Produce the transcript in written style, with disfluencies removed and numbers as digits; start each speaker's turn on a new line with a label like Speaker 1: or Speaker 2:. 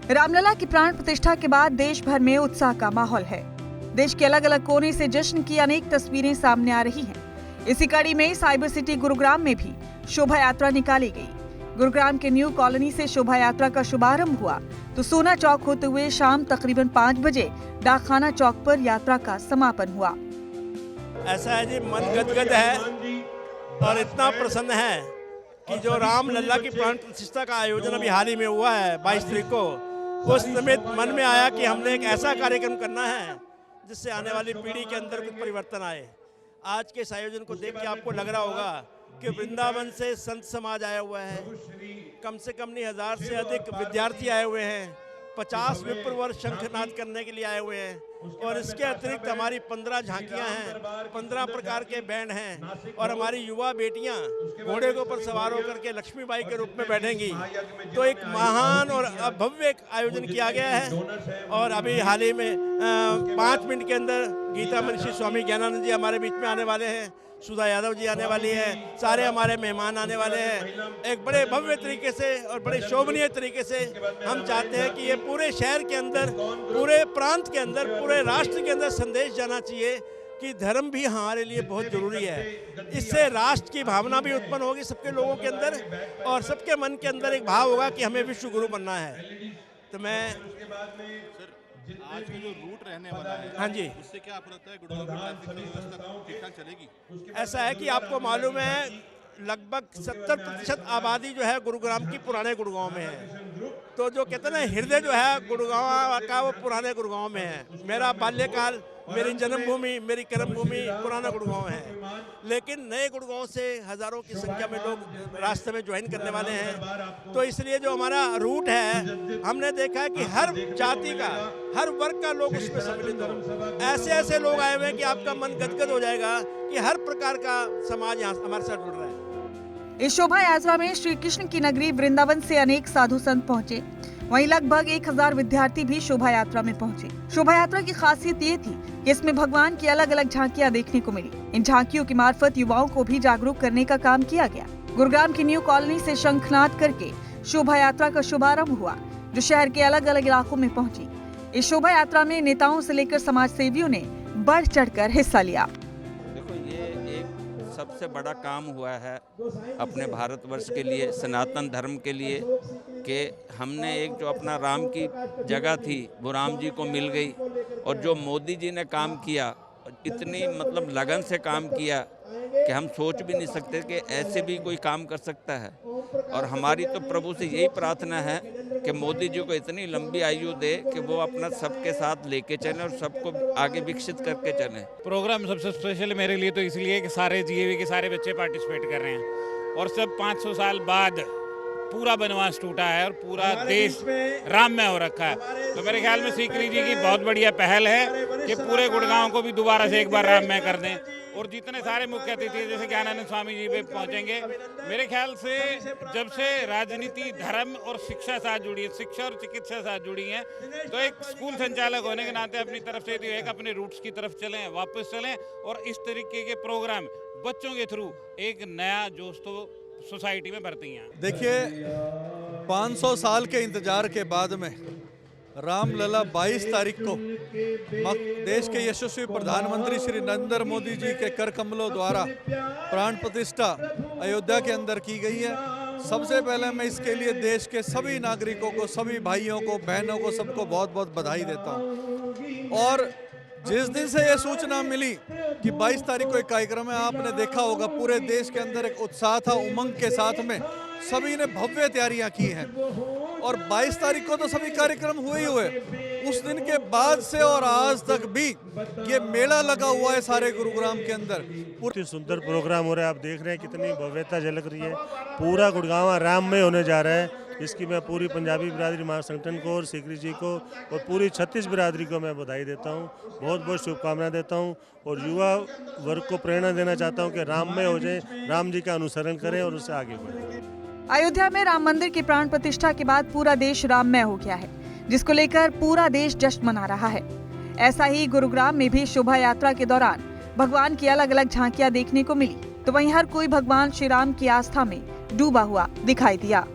Speaker 1: रामलला की प्राण प्रतिष्ठा के बाद देश भर में उत्साह का माहौल है। देश के अलग अलग कोने से जश्न की अनेक तस्वीरें सामने आ रही हैं। इसी कड़ी में साइबर सिटी गुरुग्राम में भी शोभा यात्रा निकाली गई। गुरुग्राम के न्यू कॉलोनी से शोभा यात्रा का शुभारंभ हुआ तो सोना चौक होते हुए शाम तकरीबन 5 बजे डाकखाना चौक पर यात्रा का समापन हुआ।
Speaker 2: ऐसा है जी, मन गदगद है और इतना प्रसन्न है कि जो रामलला की प्राण प्रतिष्ठा का आयोजन अभी हाल ही में हुआ है 22 तारीख को, उस निमित्त मन में आया कि हमने एक ऐसा कार्यक्रम करना है जिससे आने वाली पीढ़ी के अंदर कुछ परिवर्तन आए। आज के इस आयोजन को देख के आपको लग रहा होगा कि वृंदावन से संत समाज आया हुआ है, कम से कम नहीं 1000 से अधिक विद्यार्थी आए हुए हैं, 50 विप्रवर शंखनाद करने के लिए आए हुए हैं और इसके अतिरिक्त हमारी 15 झांकियां हैं, 15 प्रकार के बैंड हैं और हमारी युवा बेटियां घोड़े के ऊपर सवार होकर के लक्ष्मीबाई के रूप में बैठेंगी। तो एक महान और भव्य आयोजन किया गया है और अभी हाल ही में 5 मिनट के अंदर गीता मनीषी स्वामी ज्ञानानंद जी हमारे बीच में आने वाले हैं, सुधा यादव जी आने वाली है, सारे हमारे मेहमान आने वाले हैं। एक बड़े भव्य तरीके से और बड़े शोभनीय तरीके से हम चाहते हैं कि ये पूरे शहर के अंदर, पूरे प्रांत के अंदर, पूरे राष्ट्र के अंदर संदेश जाना चाहिए कि धर्म भी हमारे लिए बहुत ज़रूरी है। इससे राष्ट्र की भावना भी उत्पन्न होगी सबके लोगों के अंदर और सबके मन के अंदर एक भाव होगा कि हमें विश्व गुरु बनना है। तो मैं
Speaker 3: आज का जो रूट रहने वाला है,
Speaker 2: हाँ जी,
Speaker 3: उससे क्या आपको लगता है गुड़गांव की ट्रैफिक व्यवस्था ठीक ठाक चलेगी?
Speaker 2: ऐसा है कि आपको मालूम है लगभग 70% आबादी जो है गुरुग्राम की पुराने गुड़गांव में है। तो जो कहते हैं ना हृदय जो है गुड़गांव का वो पुराने गुड़गांव में है। मेरा बाल्यकाल, मेरी जन्मभूमि, मेरी कर्मभूमि पुराना गुड़गांव है, लेकिन नए गुड़गांव से हज़ारों की संख्या में लोग रास्ते में ज्वाइन करने वाले हैं। तो इसलिए जो हमारा रूट है, हमने देखा है कि हर जाति का, हर वर्ग का लोग उसमें सम्मिलित हो। ऐसे ऐसे लोग आए हुए हैं कि आपका मन गदगद हो जाएगा कि हर प्रकार का समाज यहाँ हमारे साथ जुड़ रहा है।
Speaker 1: इस शोभा यात्रा में श्री कृष्ण की नगरी वृंदावन से अनेक साधु संत पहुँचे। वहीं लगभग 1000 विद्यार्थी भी शोभा यात्रा में पहुंचे। शोभा यात्रा की खासियत ये थी कि इसमें भगवान की अलग अलग झांकियां देखने को मिली। इन झांकियों की मार्फत युवाओं को भी जागरूक करने का काम किया गया। गुरुग्राम की न्यू कॉलोनी से शंखनाद करके शोभा यात्रा का शुभारंभ हुआ, जो शहर के अलग अलग इलाकों में पहुंची। इस शोभा यात्रा में नेताओं से लेकर समाज सेवियों ने बढ़ चढ़कर हिस्सा लिया।
Speaker 4: सबसे बड़ा काम हुआ है अपने भारतवर्ष के लिए, सनातन धर्म के लिए, कि हमने एक जो अपना राम की जगह थी वो राम जी को मिल गई। और जो मोदी जी ने काम किया, इतनी मतलब लगन से काम किया कि हम सोच भी नहीं सकते कि ऐसे भी कोई काम कर सकता है। और हमारी तो प्रभु से यही प्रार्थना है कि मोदी जी को इतनी लंबी आयु दे कि वो अपना सबके साथ लेके चलें और सबको आगे विकसित करके चलें।
Speaker 5: प्रोग्राम सबसे स्पेशल मेरे लिए तो इसलिए कि सारे जीएवी के सारे बच्चे पार्टिसिपेट कर रहे हैं और सब 500 साल बाद पूरा बनवास टूटा है और पूरा देश राममय हो रखा है। तो मेरे ख्याल में सीकरी जी की बहुत बढ़िया पहल है कि पूरे गुड़गांव को भी दोबारा से एक बार राममय कर दें। और जितने सारे मुख्य अतिथि जैसे ज्ञानानंद स्वामी जी भी पहुंचेंगे। मेरे ख्याल से जब से राजनीति, धर्म और शिक्षा साथ जुड़ी है, शिक्षा और चिकित्सा साथ जुड़ी है, तो एक स्कूल संचालक होने के नाते अपनी तरफ से तो एक अपने रूट्स की तरफ चलें, वापस चलें और इस तरीके के प्रोग्राम बच्चों के थ्रू एक नया जोश तो सोसाइटी में भरती हैं।
Speaker 6: देखिए, 500 साल के इंतजार के बाद में रामलला 22 तारीख को देश के यशस्वी प्रधानमंत्री श्री नरेंद्र मोदी जी के कर कमलों द्वारा प्राण प्रतिष्ठा अयोध्या के अंदर की गई है। सबसे पहले मैं इसके लिए देश के सभी नागरिकों को, सभी भाइयों को, बहनों को, सबको बहुत बहुत बधाई देता हूँ। और जिस दिन से ये सूचना मिली कि 22 तारीख को एक कार्यक्रम है, आपने देखा होगा पूरे देश के अंदर एक उत्साह था, उमंग के साथ में सभी ने भव्य तैयारियां की हैं। और 22 तारीख को तो सभी कार्यक्रम हुए ही हुए, उस दिन के बाद से और आज तक भी ये मेला लगा हुआ है सारे गुरुग्राम के अंदर।
Speaker 7: बहुत ही सुंदर प्रोग्राम हो रहा है, आप देख रहे हैं कितनी भव्यता झलक रही है। पूरा गुड़गांव राममय होने जा रहा है। इसकी मैं पूरी पंजाबी बिरादरी महासंगठन को और सीकरी जी को और पूरी 36 बिरादरी को मैं बधाई देता हूँ, बहुत बहुत शुभकामनाएं देता हूँ। और युवा वर्ग को प्रेरणा देना चाहता हूँ कि राममय हो जाए, राम जी का अनुसरण करें और उससे आगे बढ़ें।
Speaker 1: अयोध्या में राम मंदिर की प्राण प्रतिष्ठा के बाद पूरा देश राममय हो गया है, जिसको लेकर पूरा देश जश्न मना रहा है। ऐसा ही गुरुग्राम में भी शोभा यात्रा के दौरान भगवान की अलग अलग झांकियां देखने को मिली, तो वहीं हर कोई भगवान श्री राम की आस्था में डूबा हुआ दिखाई दिया।